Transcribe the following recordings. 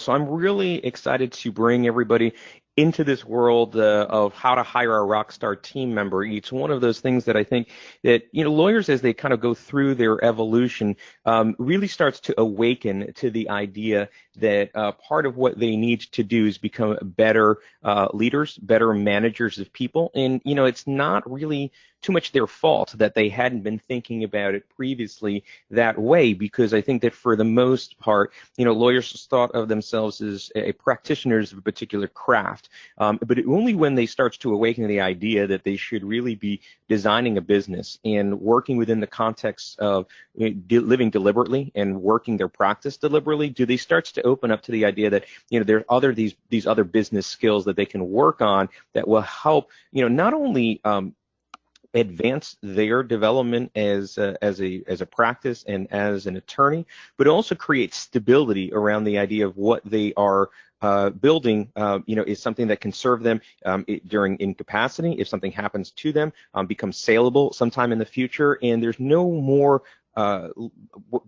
So I'm really excited to bring everybody into this world of how to hire a Rockstar team member. It's one of those things that I think that, lawyers, as they kind of go through their evolution, really starts to awaken to the idea that part of what they need to do is become better leaders, better managers of people. And, it's not really too much their fault that they hadn't been thinking about it previously that way, because I think that for the most part, lawyers thought of themselves as a practitioners of a particular craft, but only when they start to awaken the idea that they should really be designing a business and working within the context of living deliberately and working their practice deliberately, do they start to open up to the idea that there are these other business skills that they can work on that will help not only advance their development as a practice and as an attorney, but also create stability around the idea of what they are building, is something that can serve them during incapacity. If something happens to them, becomes saleable sometime in the future, and uh,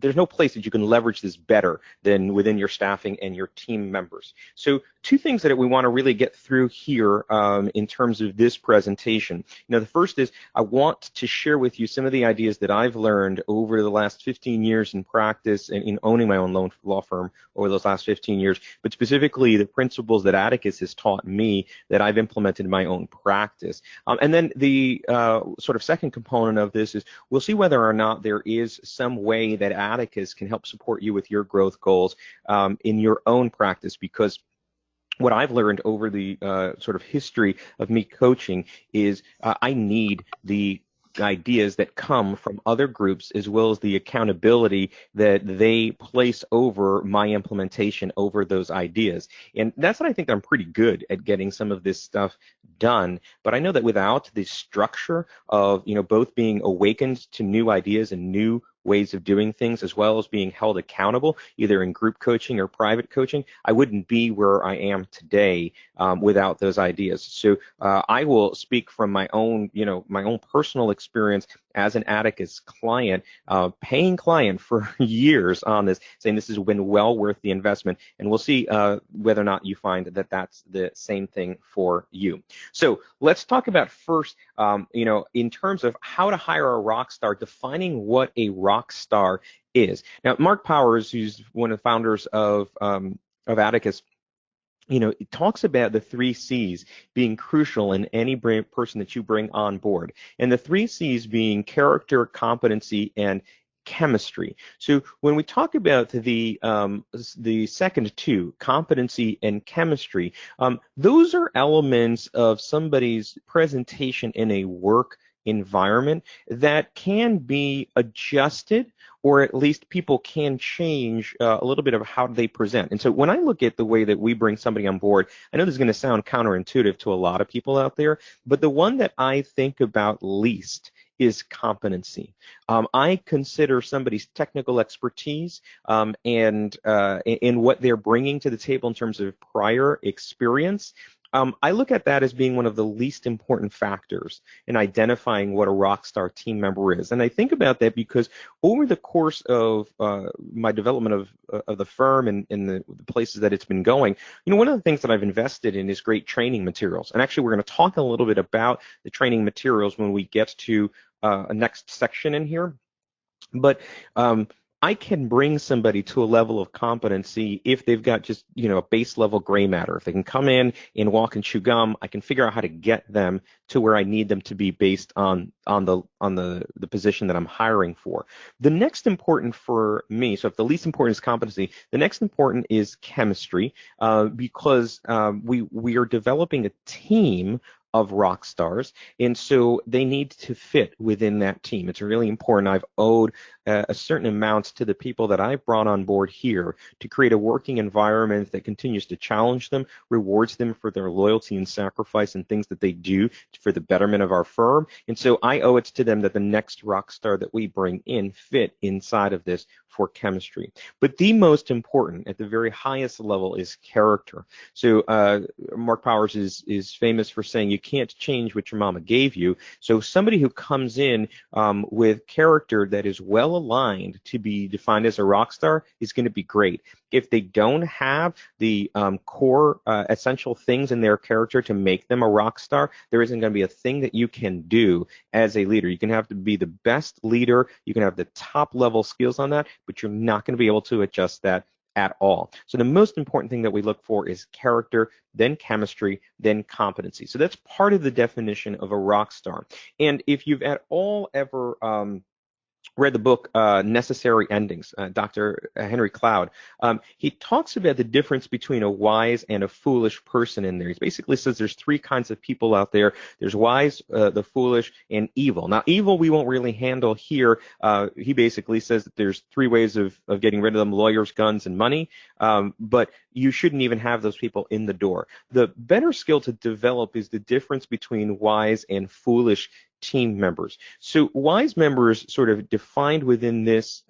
there's no place that you can leverage this better than within your staffing and your team members. So two things that we want to really get through here in terms of this presentation. The first is I want to share with you some of the ideas that I've learned over the last 15 years in practice and in owning my own law firm over those last 15 years, but specifically the principles that Atticus has taught me that I've implemented in my own practice. And then the sort of second component of this is we'll see whether or not there is some way that Atticus can help support you with your growth goals in your own practice, because what I've learned over the sort of history of me coaching is I need the ideas that come from other groups, as well as the accountability that they place over my implementation over those ideas. And that's what I think I'm pretty good at, getting some of this stuff done. But I know that without the structure of, both being awakened to new ideas and new ways of doing things, as well as being held accountable, either in group coaching or private coaching, I wouldn't be where I am today without those ideas. So I will speak from my own personal experience as an Atticus client, paying client for years on this, saying this has been well worth the investment. And we'll see whether or not you find that that's the same thing for you. So let's talk about first, in terms of how to hire a rock star, defining what a rock star is. Now, Mark Powers, who's one of the founders of Atticus, it talks about the three C's being crucial in any person that you bring on board. And the three C's being character, competency, and chemistry. So when we talk about the second two, competency and chemistry, those are elements of somebody's presentation in a work environment that can be adjusted, or at least people can change a little bit of how they present. And so when I look at the way that we bring somebody on board, I know this is going to sound counterintuitive to a lot of people out there, but the one that I think about least is competency. I consider somebody's technical expertise and in what they're bringing to the table in terms of prior experience. I look at that as being one of the least important factors in identifying what a rockstar team member is. And I think about that because over the course of my development of the firm and in the places that it's been going, one of the things that I've invested in is great training materials. And actually, we're going to talk a little bit about the training materials when we get to a next section in here. But I can bring somebody to a level of competency if they've got just, a base level gray matter. If they can come in and walk and chew gum, I can figure out how to get them to where I need them to be based on the position that I'm hiring for. The next important for me, so if the least important is competency, the next important is chemistry, because we are developing a team of rock stars, and so they need to fit within that team. It's really important. I've owed a certain amount to the people that I've brought on board here to create a working environment that continues to challenge them, rewards them for their loyalty and sacrifice and things that they do for the betterment of our firm. And so I owe it to them that the next rock star that we bring in fit inside of this for chemistry. But the most important at the very highest level is character. So Mark Powers is famous for saying you can't change what your mama gave you. So somebody who comes in with character that is well well aligned to be defined as a rock star is going to be great. If they don't have the core essential things in their character to make them a rock star, there isn't going to be a thing that you can do as a leader. You can have to be the best leader, you can have the top level skills on that, but you're not going to be able to adjust that at all. So the most important thing that we look for is character, then chemistry, then competency. So that's part of the definition of a rock star. And if you've at all ever read the book Necessary Endings, Dr. Henry Cloud. He talks about the difference between a wise and a foolish person in there. He basically says there's three kinds of people out there. There's wise, the foolish, and evil. Now, evil we won't really handle here. He basically says that there's three ways of getting rid of them: lawyers, guns, and money. But you shouldn't even have those people in the door. The better skill to develop is the difference between wise and foolish team members. So wise members, sort of defined within this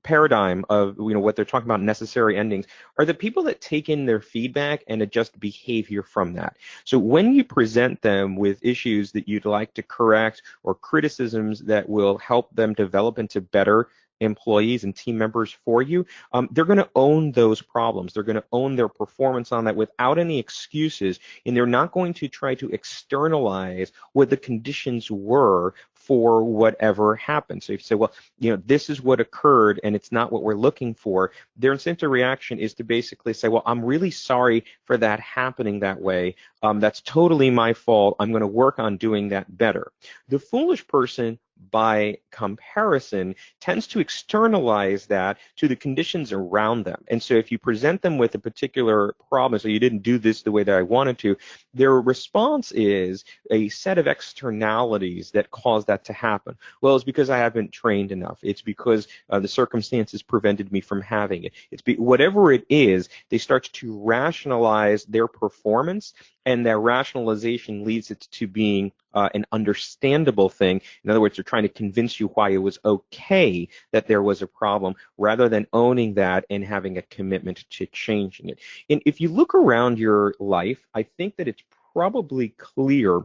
paradigm of what they're talking about, necessary endings, are the people that take in their feedback and adjust behavior from that. So when you present them with issues that you'd like to correct or criticisms that will help them develop into better employees and team members for you, they're going to own those problems. They're going to own their performance on that without any excuses, and they're not going to try to externalize what the conditions were for whatever happened. So if you say, well, this is what occurred and it's not what we're looking for, their instinctive reaction is to basically say, well, I'm really sorry for that happening that way. That's totally my fault. I'm going to work on doing that better. The foolish person, by comparison, tends to externalize that to the conditions around them. And so if you present them with a particular problem, so you didn't do this the way that I wanted to, their response is a set of externalities that cause that to happen. Well, it's because I haven't trained enough. It's because the circumstances prevented me from having it. Whatever it is, they start to rationalize their performance, and that rationalization leads it to being an understandable thing. In other words, they're trying to convince you why it was okay that there was a problem, rather than owning that and having a commitment to changing it. And if you look around your life, I think that it's probably clear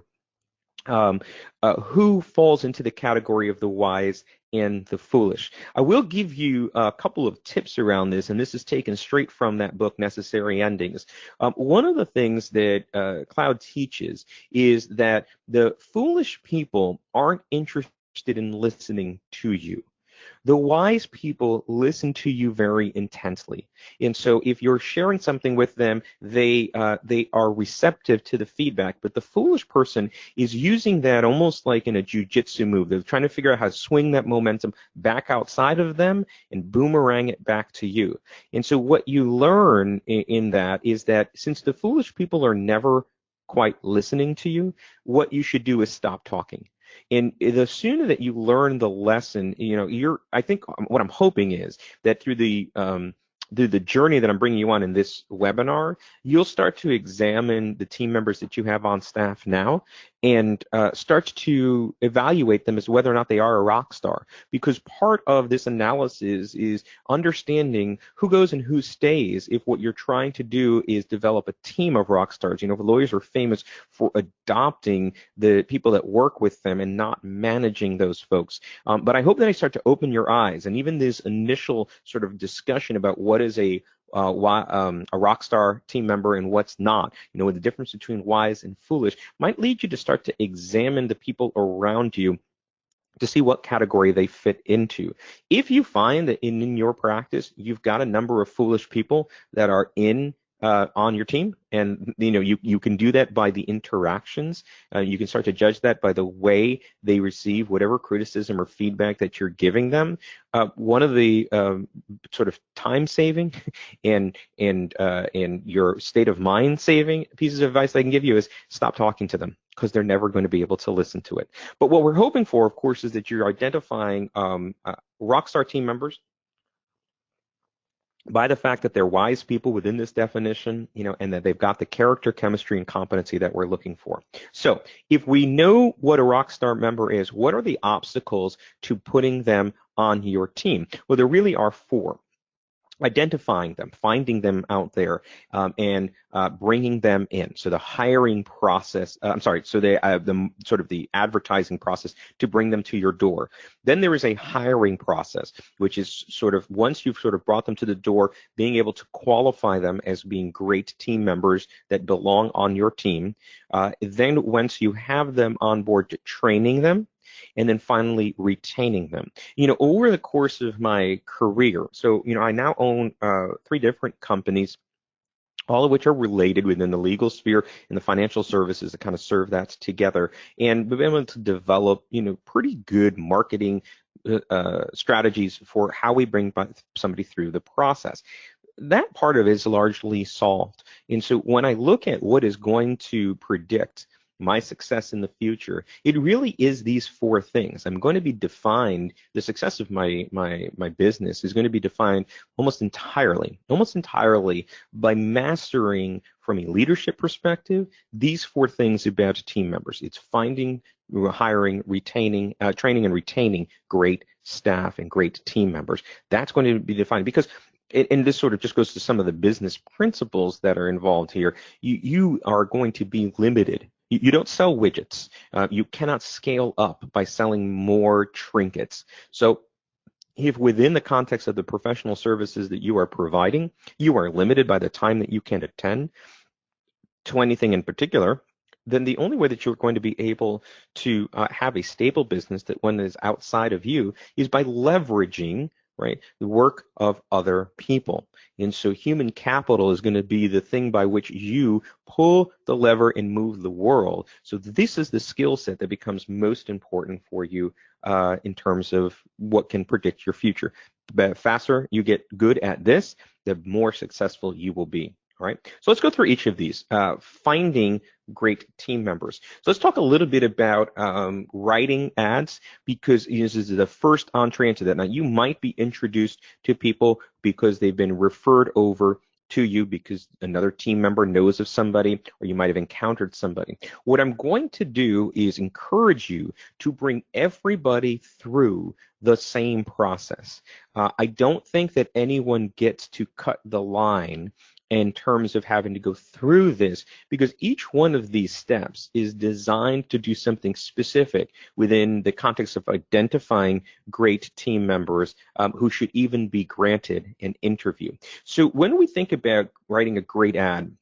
who falls into the category of the wise and the foolish. I will give you a couple of tips around this, and this is taken straight from that book, Necessary Endings. One of the things that Cloud teaches is that the foolish people aren't interested in listening to you. The wise people listen to you very intensely. And so if you're sharing something with them, they are receptive to the feedback. But the foolish person is using that almost like in a jujitsu move. They're trying to figure out how to swing that momentum back outside of them and boomerang it back to you. And so what you learn in that is that since the foolish people are never quite listening to you, what you should do is stop talking. And the sooner that you learn the lesson, I think what I'm hoping is that through the journey that I'm bringing you on in this webinar, you'll start to examine the team members that you have on staff now and start to evaluate them as whether or not they are a rock star. Because part of this analysis is understanding who goes and who stays if what you're trying to do is develop a team of rock stars. Lawyers are famous for adopting the people that work with them and not managing those folks. But I hope that I start to open your eyes, and even this initial sort of discussion about what is a Rockstar team member and what's not, with the difference between wise and foolish, might lead you to start to examine the people around you to see what category they fit into. If you find that in your practice you've got a number of foolish people that are on your team, and you can do that by the interactions. You can start to judge that by the way they receive whatever criticism or feedback that you're giving them. One of the sort of time saving and your state of mind saving pieces of advice I can give you is stop talking to them, because they're never going to be able to listen to it. But what we're hoping for, of course, is that you're identifying Rockstar team members by the fact that they're wise people within this definition, and that they've got the character, chemistry, and competency that we're looking for. So if we know what a Rockstar member is, what are the obstacles to putting them on your team? Well, there really are four. identifying them, finding them out there, and bringing them in. So the hiring process, I'm sorry, so the sort of the advertising process to bring them to your door. Then there is a hiring process, which is sort of once you've sort of brought them to the door, being able to qualify them as being great team members that belong on your team. Then once you have them on board, training them, and then finally retaining them. Over the course of my career, so, I now own three different companies, all of which are related within the legal sphere and the financial services that kind of serve that together. And we've been able to develop, pretty good marketing strategies for how we bring somebody through the process. That part of it is largely solved. And so when I look at what is going to predict my success in the future, it really is these four things. I'm going to be defined, the success of my business is going to be defined almost entirely by mastering from a leadership perspective these four things about team members. It's finding, hiring, retaining, training and retaining great staff and great team members. That's going to be defined because and this sort of just goes to some of the business principles that are involved here. You are going to be limited. You don't sell widgets. You cannot scale up by selling more trinkets. So if within the context of the professional services that you are providing, you are limited by the time that you can attend to anything in particular, then the only way that you're going to be able to have a stable business that one is outside of you is by leveraging, right, the work of other people. And so human capital is going to be the thing by which you pull the lever and move the world. So this is the skill set that becomes most important for you in terms of what can predict your future. The faster you get good at this, the more successful you will be. All right, so let's go through each of these. Finding great team members. So let's talk a little bit about writing ads, because this is the first entree into that. Now, you might be introduced to people because they've been referred over to you because another team member knows of somebody, or you might have encountered somebody. What I'm going to do is encourage you to bring everybody through the same process. I don't think that anyone gets to cut the line in terms of having to go through this, because each one of these steps is designed to do something specific within the context of identifying great team members who should even be granted an interview. So when we think about writing a great ad,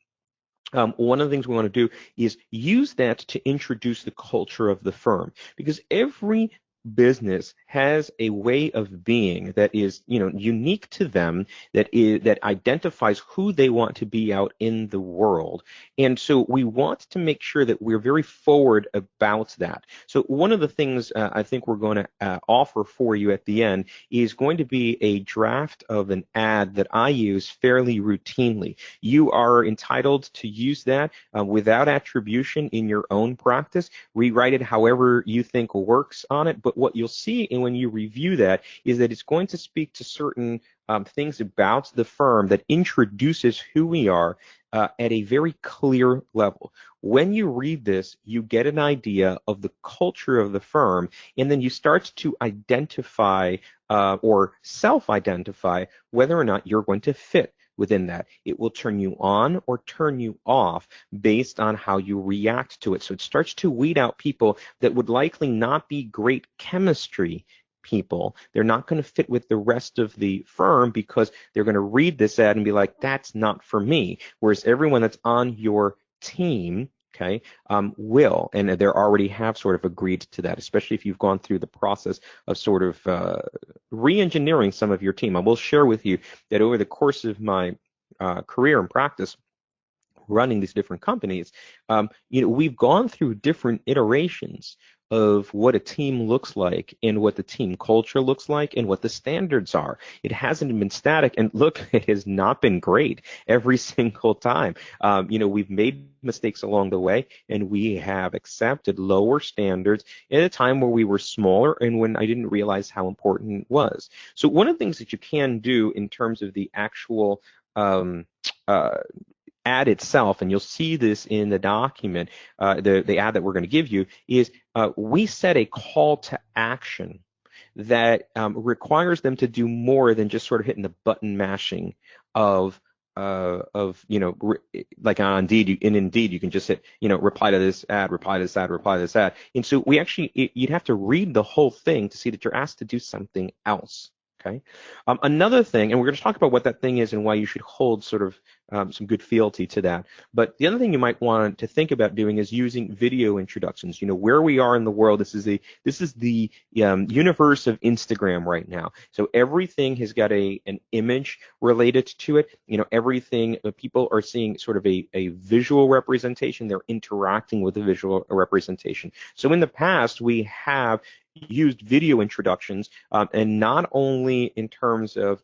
one of the things we want to do is use that to introduce the culture of the firm, because every business has a way of being that is, unique to them, that identifies who they want to be out in the world. And so we want to make sure that we're very forward about that. So one of the things I think we're going to offer for you at the end is going to be a draft of an ad that I use fairly routinely. You are entitled to use that without attribution in your own practice. Rewrite it however you think works on it. But what you'll see when you review that is that it's going to speak to certain things about the firm that introduces who we are at a very clear level. When you read this, you get an idea of the culture of the firm, and then you start to identify or self-identify whether or not you're going to fit within that. It will turn you on or turn you off based on how you react to it. So it starts to weed out people that would likely not be great chemistry people. They're not going to fit with the rest of the firm because they're going to read this ad and be like, that's not for me. Whereas everyone that's on your team, okay, will, and they already have sort of agreed to that, especially if you've gone through the process of sort of re-engineering some of your team. I will share with you that over the course of my career and practice running these different companies, we've gone through different iterations of what a team looks like and what the team culture looks like and what the standards are. It hasn't been static, and look, it has not been great every single time. We've made mistakes along the way, and we have accepted lower standards at a time where we were smaller and when I didn't realize how important it was. So one of the things that you can do in terms of the actual ad itself, and you'll see this in the document, the ad that we're going to give you, is we set a call to action that requires them to do more than just sort of hitting the button mashing of like on Indeed, in Indeed, you can just hit, reply to this ad, reply to this ad, reply to this ad. And so you'd have to read the whole thing to see that you're asked to do something else. Okay. Another thing, and we're going to talk about what that thing is and why you should hold sort of some good fealty to that. But the other thing you might want to think about doing is using video introductions. Where we are in the world. This is the universe of Instagram right now. So everything has got an image related to it. Everything people are seeing sort of a visual representation. They're interacting with a visual representation. So in the past, we have used video introductions, and not only in terms of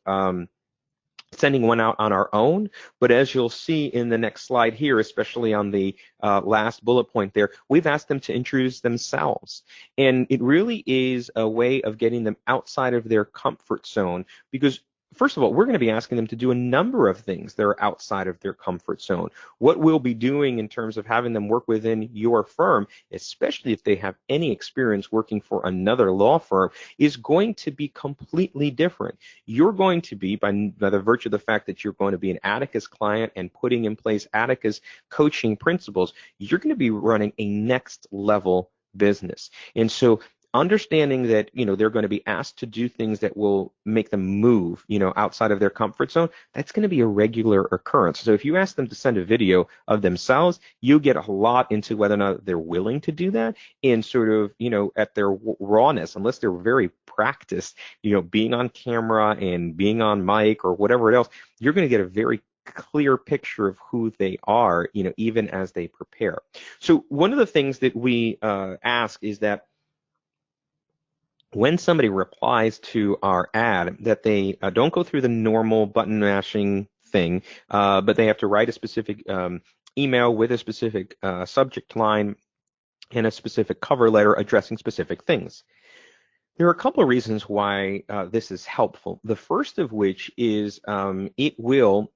sending one out on our own, but as you'll see in the next slide here, especially on the last bullet point there, we've asked them to introduce themselves. And it really is a way of getting them outside of their comfort zone, because first of all, we're going to be asking them to do a number of things that are outside of their comfort zone. What we'll be doing in terms of having them work within your firm, especially if they have any experience working for another law firm, is going to be completely different. You're going to be, by the virtue of the fact that you're going to be an Atticus client and putting in place Atticus coaching principles, you're going to be running a next level business. And so understanding that they're going to be asked to do things that will make them move outside of their comfort zone, that's going to be a regular occurrence. So if you ask them to send a video of themselves, you get a lot into whether or not they're willing to do that, and sort of at their rawness, unless they're very practiced being on camera and being on mic or whatever else, you're going to get a very clear picture of who they are even as they prepare. So one of the things that we ask is that when somebody replies to our ad, that they don't go through the normal button mashing thing, but they have to write a specific email with a specific subject line and a specific cover letter addressing specific things. There are a couple of reasons why this is helpful. The first of which is it will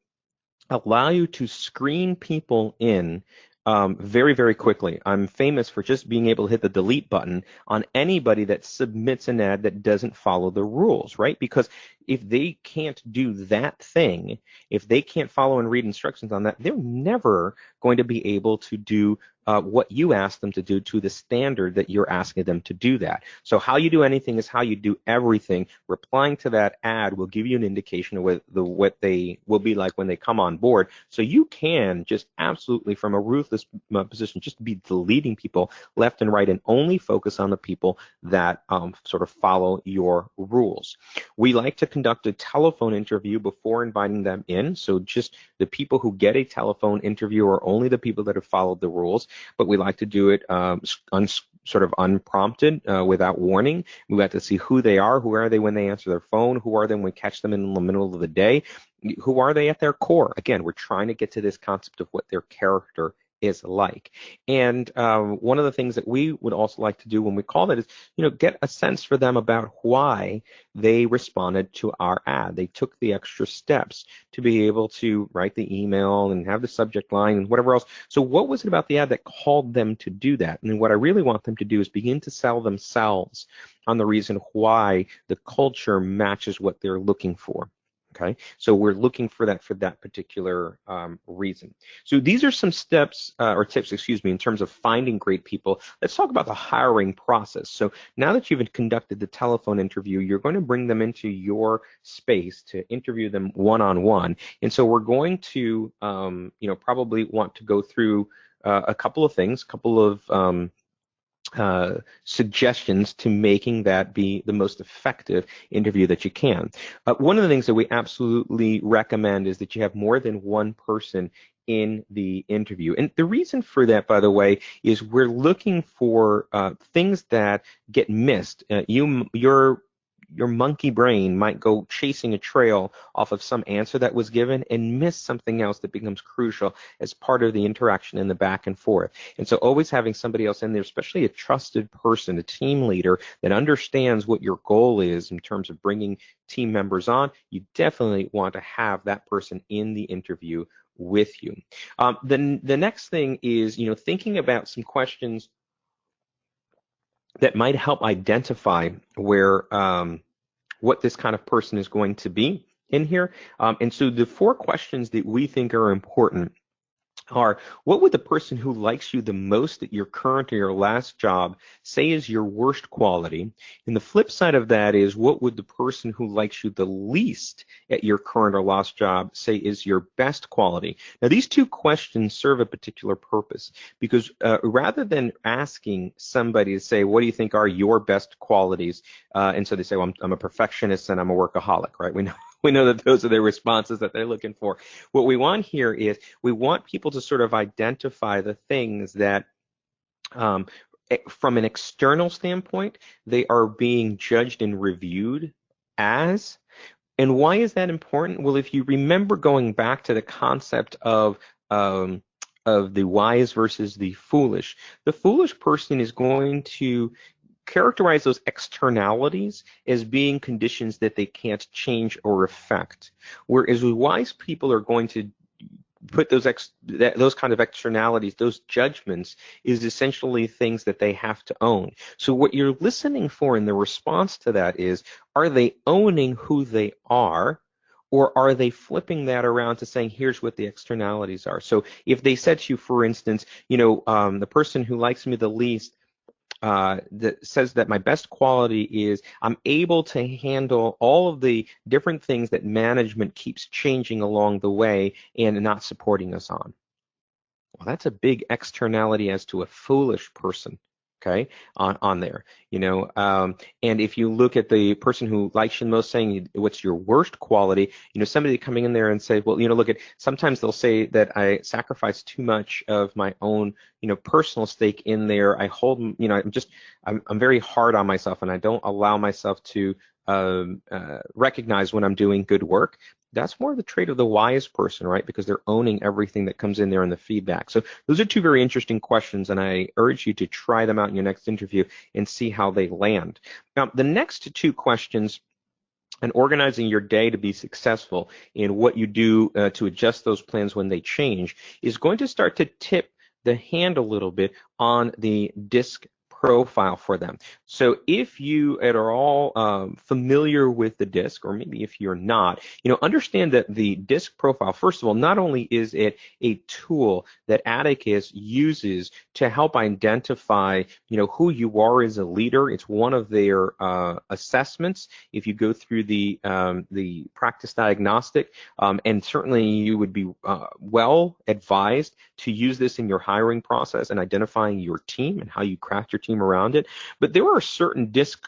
allow you to screen people in very, very quickly. I'm famous for just being able to hit the delete button on anybody that submits an ad that doesn't follow the rules, right? Because if they can't do that thing, if they can't follow and read instructions on that, they're never going to be able to do what you ask them to do to the standard that you're asking them to do that. So how you do anything is how you do everything. Replying to that ad will give you an indication of what they will be like when they come on board. So you can just absolutely, from a ruthless position, just be deleting people left and right and only focus on the people that sort of follow your rules. We like to conduct a telephone interview before inviting them in. So just the people who get a telephone interview are only the people that have followed the rules. But we like to do it sort of unprompted, without warning. We have to see who they are. Who are they when they answer their phone? Who are they when we catch them in the middle of the day? Who are they at their core? Again, we're trying to get to this concept of what their character is like. And one of the things that we would also like to do when we call that is, get a sense for them about why they responded to our ad. They took the extra steps to be able to write the email and have the subject line and whatever else. So what was it about the ad that called them to do that? And what I really want them to do is begin to sell themselves on the reason why the culture matches what they're looking for. Okay, so we're looking for that particular reason. So these are some steps or tips, excuse me, in terms of finding great people. Let's talk about the hiring process. So now that you've conducted the telephone interview, you're going to bring them into your space to interview them one-on-one. And so we're going to, probably want to go through a couple of things, couple of suggestions to making that be the most effective interview that you can. One of the things that we absolutely recommend is that you have more than one person in the interview. And the reason for that, by the way, is we're looking for things that get missed. Your monkey brain might go chasing a trail off of some answer that was given and miss something else that becomes crucial as part of the interaction in the back and forth. And so always having somebody else in there, especially a trusted person, a team leader that understands what your goal is in terms of bringing team members on, you definitely want to have that person in the interview with you. The next thing is, thinking about some questions that might help identify where what this kind of person is going to be in here. And so the four questions that we think are important are: what would the person who likes you the most at your current or your last job say is your worst quality? And the flip side of that is: what would the person who likes you the least at your current or last job say is your best quality? Now, these two questions serve a particular purpose because rather than asking somebody to say, what do you think are your best qualities? And so they say, well, I'm a perfectionist and I'm a workaholic, right? We know that those are the responses that they're looking for. What we want here is we want people to sort of identify the things that, um, from an external standpoint, they are being judged and reviewed as. And why is that important? Well, if you remember going back to the concept um, of the wise versus the foolish person is going to characterize those externalities as being conditions that they can't change or affect. Whereas wise people are going to put those kind of externalities, those judgments, is essentially things that they have to own. So what you're listening for in the response to that is, are they owning who they are? Or are they flipping that around to saying, here's what the externalities are? So if they said to you, for instance, the person who likes me the least that says that my best quality is I'm able to handle all of the different things that management keeps changing along the way and not supporting us on. Well, that's a big externality as to a foolish person, okay, on there, and if you look at the person who likes you the most saying, what's your worst quality, somebody coming in there and say, well, look at, sometimes they'll say that I sacrifice too much of my own, personal stake in there. I hold, I'm very hard on myself and I don't allow myself to recognize when I'm doing good work. That's more the trait of the wise person, right? Because they're owning everything that comes in there in the feedback. So those are two very interesting questions, and I urge you to try them out in your next interview and see how they land. Now, the next two questions, and organizing your day to be successful in what you do to adjust those plans when they change, is going to start to tip the hand a little bit on the DISC profile for them. So if you are all familiar with the DISC, or maybe if you're not, understand that the DISC profile, first of all, not only is it a tool that Atticus uses to help identify, who you are as a leader. It's one of their assessments if you go through the practice diagnostic, and certainly you would be well advised to use this in your hiring process and identifying your team and how you craft your team around it. But there are certain DISC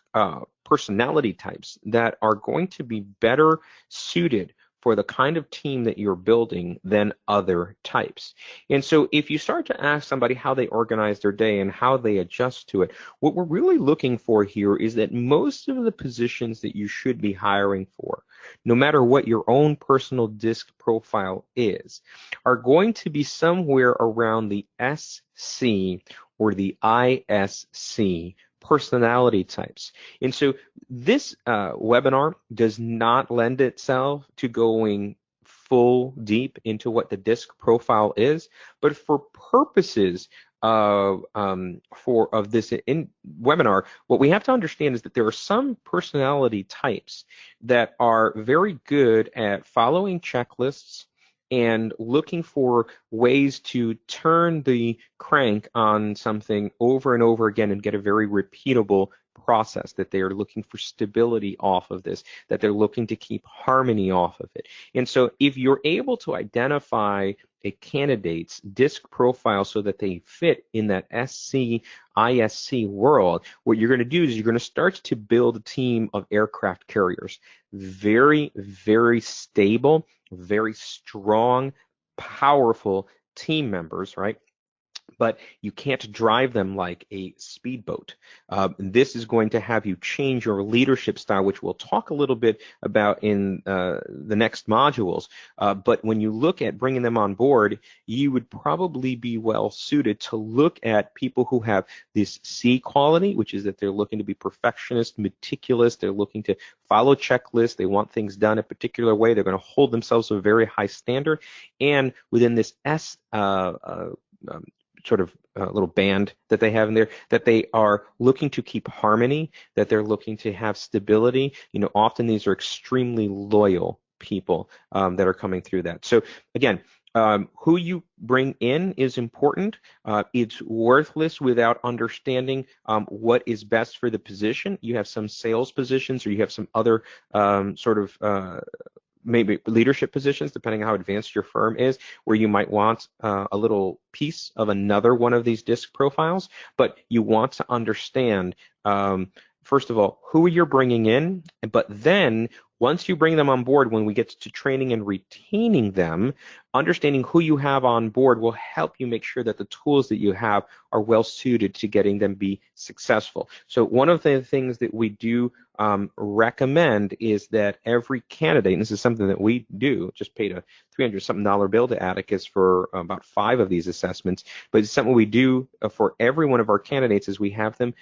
personality types that are going to be better suited for the kind of team that you're building than other types. And so if you start to ask somebody how they organize their day and how they adjust to it, what we're really looking for here is that most of the positions that you should be hiring for, no matter what your own personal DISC profile is, are going to be somewhere around the SC or the ISC personality types. And so this webinar does not lend itself to going full deep into what the DISC profile is, but for purposes of this webinar, what we have to understand is that there are some personality types that are very good at following checklists and looking for ways to turn the crank on something over and over again and get a very repeatable process, that they are looking for stability off of this, that they're looking to keep harmony off of it. And so if you're able to identify a candidate's DISC profile so that they fit in that SC, ISC world, what you're going to do is you're going to start to build a team of aircraft carriers. Very, very stable, very strong, powerful team members, right? But you can't drive them like a speedboat. This is going to have you change your leadership style, which we'll talk a little bit about in the next modules. But when you look at bringing them on board, you would probably be well suited to look at people who have this C quality, which is that they're looking to be perfectionist, meticulous. They're looking to follow checklists. They want things done a particular way. They're going to hold themselves to a very high standard. And within this S sort of little band that they have in there, that they are looking to keep harmony, that they're looking to have stability. Often these are extremely loyal people that are coming through that. So again, who you bring in is important. It's worthless without understanding what is best for the position. You have some sales positions, or you have some other sort of maybe leadership positions, depending on how advanced your firm is, where you might want a little piece of another one of these disc profiles, but you want to understand, first of all, who you're bringing in, but then once you bring them on board, when we get to training and retaining them, understanding who you have on board will help you make sure that the tools that you have are well suited to getting them be successful. So one of the things that we do recommend is that every candidate, and this is something that we do, just paid a $300-something bill to Atticus for about 5 of these assessments, but it's something we do for every one of our candidates is we have them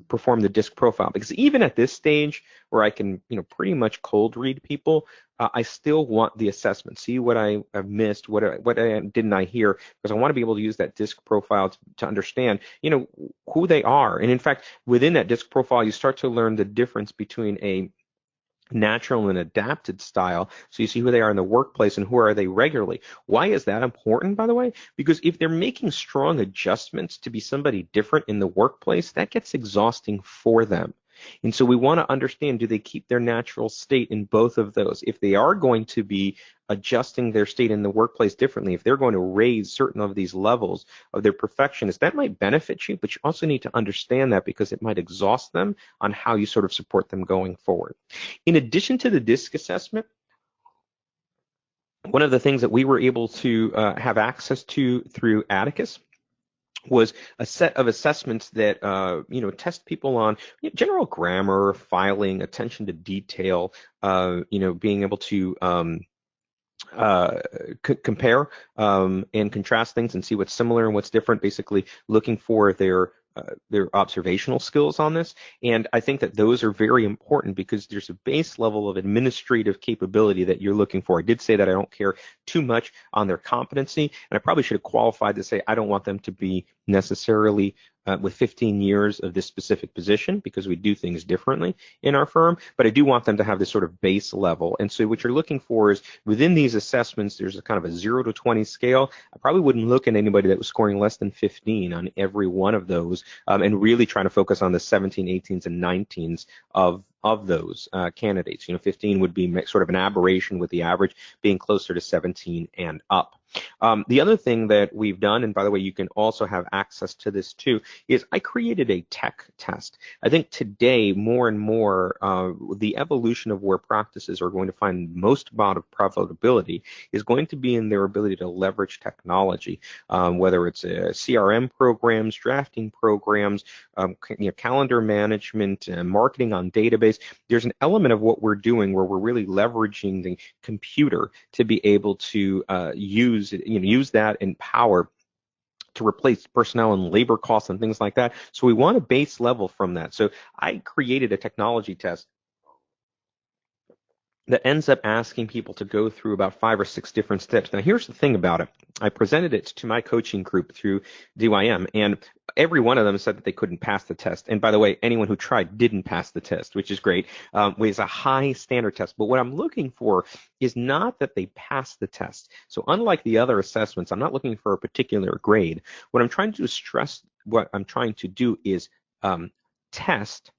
perform the disc profile, because even at this stage where I can pretty much cold read people, I still want the assessment, see what I have missed, what didn't I hear, because I want to be able to use that disc profile to understand who they are. And in fact, within that disc profile, you start to learn the difference between a natural and adapted style. So you see who they are in the workplace and who are they regularly. Why is that important, by the way? Because if they're making strong adjustments to be somebody different in the workplace, that gets exhausting for them. And so we want to understand, do they keep their natural state in both of those? If they are going to be adjusting their state in the workplace differently, if they're going to raise certain of these levels of their perfectionist, that might benefit you, but you also need to understand that, because it might exhaust them on how you sort of support them going forward. In addition to the DISC assessment, one of the things that we were able to have access to through Atticus was a set of assessments that test people on general grammar, filing, attention to detail, being able to compare and contrast things and see what's similar and what's different, basically looking for their observational skills on this. And I think that those are very important, because there's a base level of administrative capability that you're looking for. I did say that I don't care too much on their competency, and I probably should have qualified to say I don't want them to be necessarily with 15 years of this specific position, because we do things differently in our firm, but I do want them to have this sort of base level. And so what you're looking for is, within these assessments, there's a kind of a 0 to 20 scale. I probably wouldn't look at anybody that was scoring less than 15 on every one of those, and really trying to focus on the 17, 18s, and 19s of those candidates. 15 would be sort of an aberration, with the average being closer to 17 and up. The other thing that we've done, and by the way, you can also have access to this too, is I created a tech test. I think today, more and more, the evolution of where practices are going to find most amount of profitability is going to be in their ability to leverage technology, whether it's CRM programs, drafting programs, calendar management, marketing on database. There's an element of what we're doing where we're really leveraging the computer to be able to use that in power to replace personnel and labor costs and things like that. So we want a base level from that. So I created a technology test that ends up asking people to go through about 5 or 6 different steps. Now, here's the thing about it. I presented it to my coaching group through DYM, and every one of them said that they couldn't pass the test. And by the way, anyone who tried didn't pass the test, which is great. It's a high standard test. But what I'm looking for is not that they pass the test. So unlike the other assessments, I'm not looking for a particular grade. What I'm trying to do is test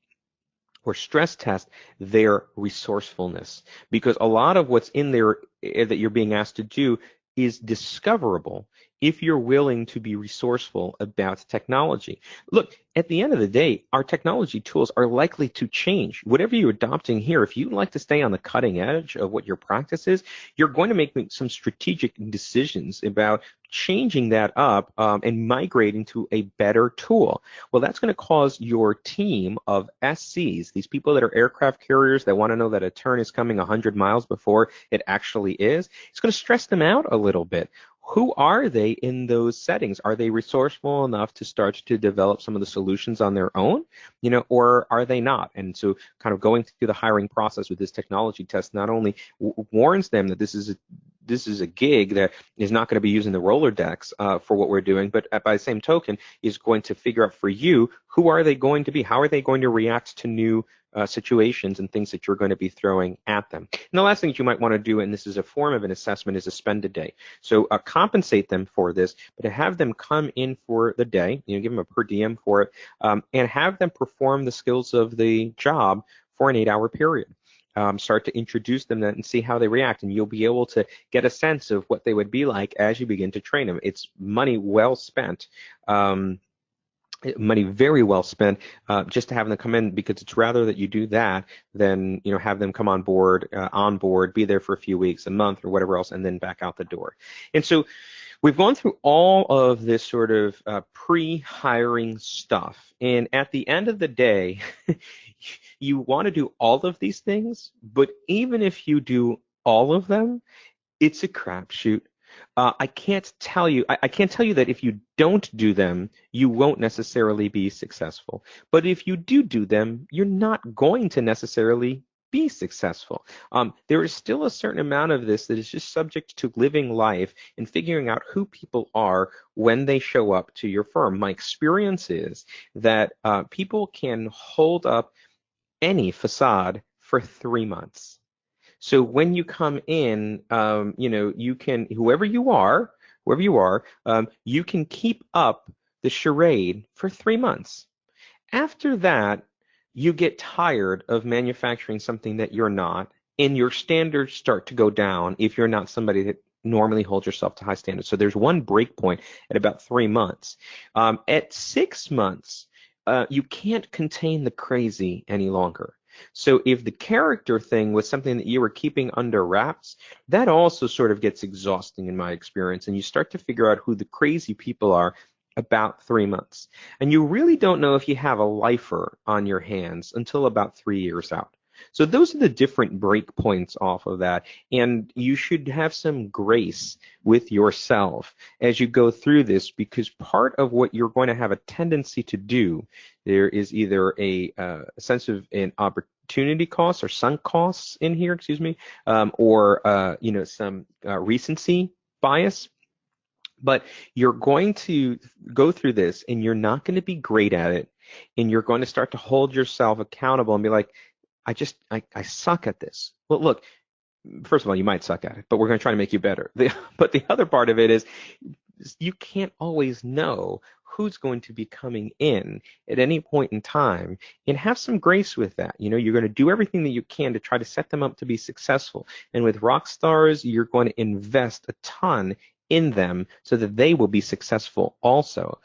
or stress test their resourcefulness, because a lot of what's in there that you're being asked to do is discoverable if you're willing to be resourceful about technology. Look, at the end of the day, our technology tools are likely to change. Whatever you're adopting here, if you'd like to stay on the cutting edge of what your practice is, you're going to make some strategic decisions about changing that up and migrating to a better tool. Well, that's going to cause your team of SCs, these people that are aircraft carriers that want to know that a turn is coming 100 miles before it actually is, it's going to stress them out a little bit. who are they in those settings? Are they resourceful enough to start to develop some of the solutions on their own, or are they not? And so kind of going through the hiring process with this technology test not only warns them that this is a gig that is not going to be using the Rolodex for what we're doing, but by the same token is going to figure out for you, who are they going to be? How are they going to react to new situations and things that you're going to be throwing at them? And the last thing that you might want to do, and this is a form of an assessment, is a spend a day. So compensate them for this, but to have them come in for the day, give them a per diem for it, and have them perform the skills of the job for an 8-hour period. Start to introduce them and see how they react, and you'll be able to get a sense of what they would be like as you begin to train them. It's money well spent. Money very well spent, just to have them come in, because it's rather that you do that than have them come on board, be there for a few weeks, a month, or whatever else, and then back out the door. And so we've gone through all of this sort of pre-hiring stuff, and at the end of the day, you want to do all of these things, but even if you do all of them, it's a crapshoot. I can't tell you. I can't tell you that if you don't do them, you won't necessarily be successful. But if you do them, you're not going to necessarily be successful. There is still a certain amount of this that is just subject to living life and figuring out who people are when they show up to your firm. My experience is that people can hold up any facade for 3 months. So when you come in, you can, whoever you are, you can keep up the charade for 3 months. After that, you get tired of manufacturing something that you're not, and your standards start to go down if you're not somebody that normally holds yourself to high standards. So there's one break point at about 3 months. At 6 months, you can't contain the crazy any longer. So if the character thing was something that you were keeping under wraps, that also sort of gets exhausting in my experience, and you start to figure out who the crazy people are about 3 months. And you really don't know if you have a lifer on your hands until about 3 years out. So those are the different break points off of that. And you should have some grace with yourself as you go through this, because part of what you're going to have a tendency to do, there is either a sense of an opportunity cost or sunk costs in here, or some recency bias. But you're going to go through this and you're not going to be great at it. And you're going to start to hold yourself accountable and be like, I suck at this. Well, look, first of all, you might suck at it, but we're going to try to make you better. But the other part of it is you can't always know who's going to be coming in at any point in time, and have some grace with that. You're going to do everything that you can to try to set them up to be successful. And with Rockstars, you're going to invest a ton in them so that they will be successful also.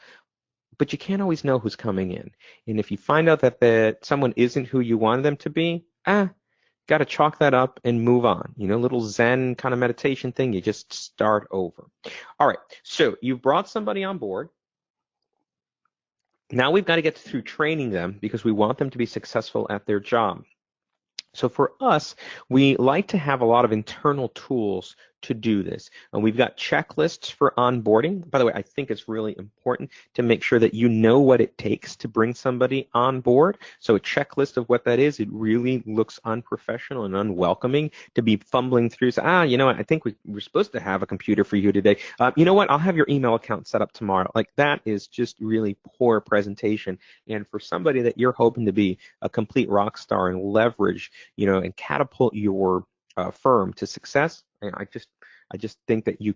But you can't always know who's coming in. And if you find out that someone isn't who you wanted them to be, got to chalk that up and move on. Little Zen kind of meditation thing. You just start over. All right. So you brought somebody on board. Now we've got to get through training them, because we want them to be successful at their job. So for us, we like to have a lot of internal tools to do this. And we've got checklists for onboarding. By the way, I think it's really important to make sure that you know what it takes to bring somebody on board. So a checklist of what that is, it really looks unprofessional and unwelcoming to be fumbling through. So, I think we're supposed to have a computer for you today. You know what? I'll have your email account set up tomorrow. Like, that is just really poor presentation. And for somebody that you're hoping to be a complete rock star and leverage, and catapult your firm to success, I just think that you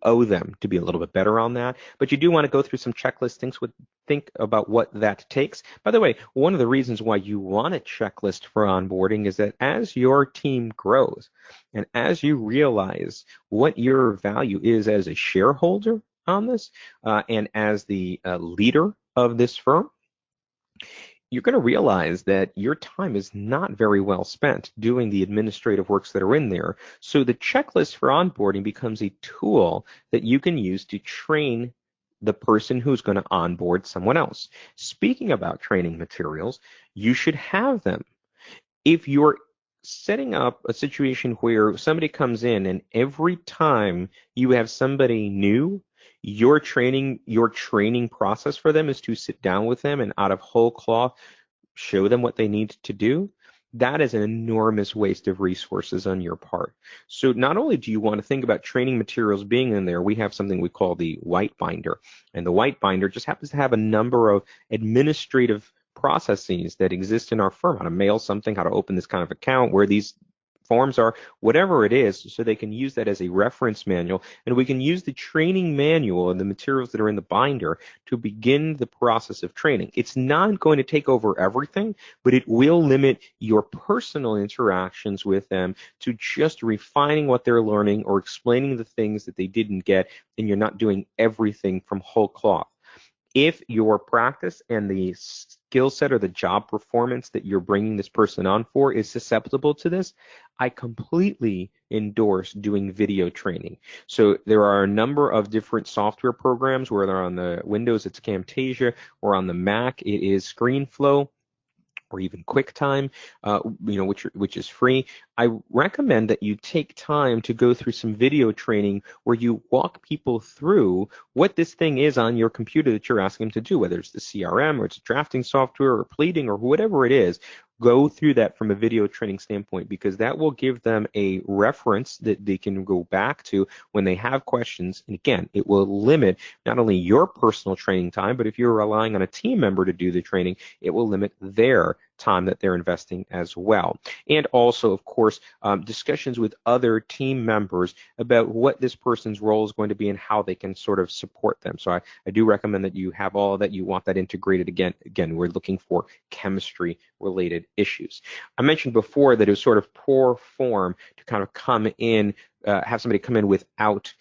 owe them to be a little bit better on that. But you do want to go through some checklist things. Think about what that takes. By the way, one of the reasons why you want a checklist for onboarding is that as your team grows and as you realize what your value is as a shareholder on this, and as the leader of this firm, you're going to realize that your time is not very well spent doing the administrative works that are in there. So the checklist for onboarding becomes a tool that you can use to train the person who's going to onboard someone else. Speaking about training materials, you should have them. If you're setting up a situation where somebody comes in and every time you have somebody new, your training process for them is to sit down with them and out of whole cloth show them what they need to do. That is an enormous waste of resources on your part. So not only do you want to think about training materials being in there, we have something we call the white binder. And the white binder just happens to have a number of administrative processes that exist in our firm, how to mail something, how to open this kind of account, where these forms are, whatever it is, so they can use that as a reference manual. And we can use the training manual and the materials that are in the binder to begin the process of training. It's not going to take over everything, but it will limit your personal interactions with them to just refining what they're learning or explaining the things that they didn't get, and you're not doing everything from whole cloth. If your practice and the skill set or the job performance that you're bringing this person on for is susceptible to this, I completely endorse doing video training. So there are a number of different software programs, whether on the Windows it's Camtasia or on the Mac it is ScreenFlow or even QuickTime, which is free. I recommend that you take time to go through some video training where you walk people through what this thing is on your computer that you're asking them to do, whether it's the CRM or it's drafting software or pleading or whatever it is. Go through that from a video training standpoint, because that will give them a reference that they can go back to when they have questions. And again, it will limit not only your personal training time, but if you're relying on a team member to do the training, it will limit their time that they're investing as well. And also, of course, discussions with other team members about what this person's role is going to be and how they can sort of support them. So I do recommend that you have all of that. You want that integrated. Again, we're looking for chemistry related issues. I mentioned before that it was sort of poor form to kind of come in, have somebody come in without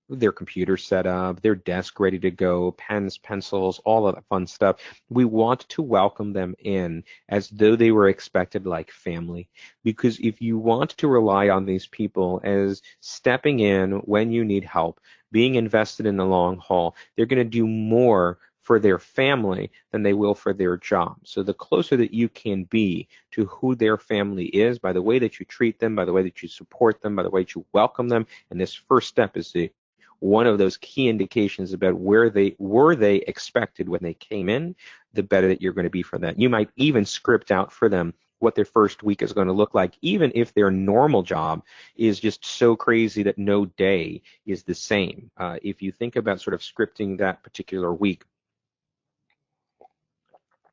their computer set up, their desk ready to go, pens, pencils, all of that fun stuff. We want to welcome them in as though they were expected like family. Because if you want to rely on these people as stepping in when you need help, being invested in the long haul, they're going to do more for their family than they will for their job. So the closer that you can be to who their family is by the way that you treat them, by the way that you support them, by the way that you welcome them, and this first step is one of those key indications about where they expected when they came in, the better that you're going to be for that. You might even script out for them what their first week is going to look like, even if their normal job is just so crazy that no day is the same. If you think about sort of scripting that particular week,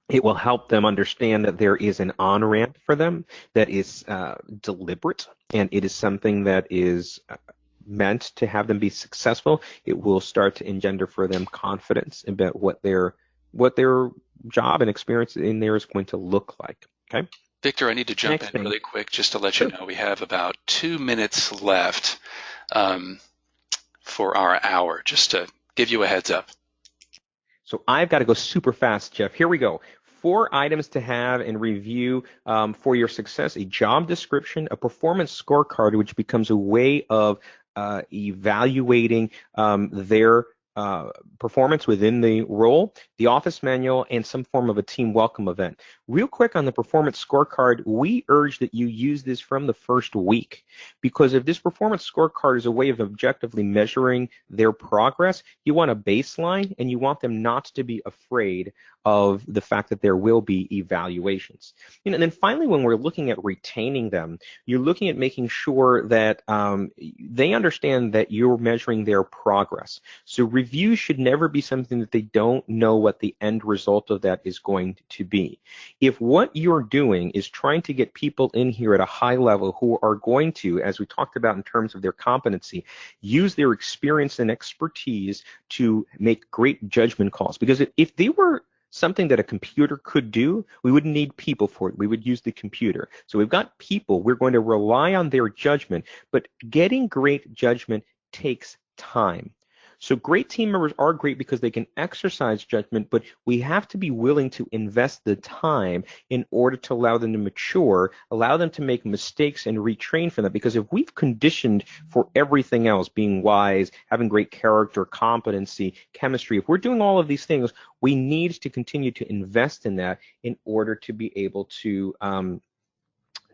it will help them understand that there is an on-ramp for them that is deliberate, and it is something that is meant to have them be successful. It will start to engender for them confidence about what their job and experience in there is going to look like. Okay. Victor, I need to jump in really quick just to let you know we have about 2 minutes left for our hour, just to give you a heads up. So I've got to go super fast, Jeff. Here we go. 4 items to have and review for your success: a job description, a performance scorecard, which becomes a way of evaluating their performance within the role, the office manual, and some form of a team welcome event. Real quick on the performance scorecard, we urge that you use this from the first week, because if this performance scorecard is a way of objectively measuring their progress, you want a baseline and you want them not to be afraid of the fact that there will be evaluations. And then finally, when we're looking at retaining them, you're looking at making sure that they understand that you're measuring their progress. So review should never be something that they don't know what the end result of that is going to be. If what you're doing is trying to get people in here at a high level who are going to, as we talked about in terms of their competency, use their experience and expertise to make great judgment calls, because if they were something that a computer could do, we wouldn't need people for it. We would use the computer. So we've got people. We're going to rely on their judgment, but getting great judgment takes time. So great team members are great because they can exercise judgment, but we have to be willing to invest the time in order to allow them to mature, allow them to make mistakes and retrain for them. Because if we've conditioned for everything else, being wise, having great character, competency, chemistry, if we're doing all of these things, we need to continue to invest in that in order to be able to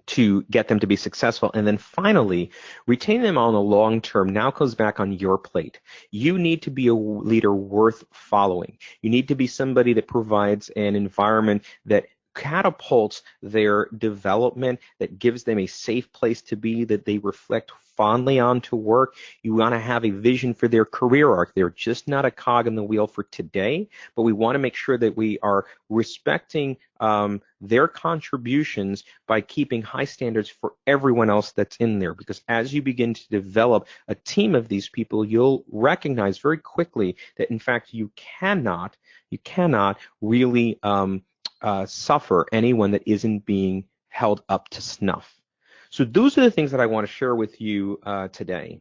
to get them to be successful. And then finally, retain them on the long term now goes back on your plate. You need to be a leader worth following. You need to be somebody that provides an environment that catapults their development, that gives them a safe place to be, that they reflect fondly on to work. You want to have a vision for their career arc. They're just not a cog in the wheel for today, but we want to make sure that we are respecting their contributions by keeping high standards for everyone else that's in there. Because as you begin to develop a team of these people, you'll recognize very quickly that in fact you cannot really suffer anyone that isn't being held up to snuff. So those are the things that I want to share with you today.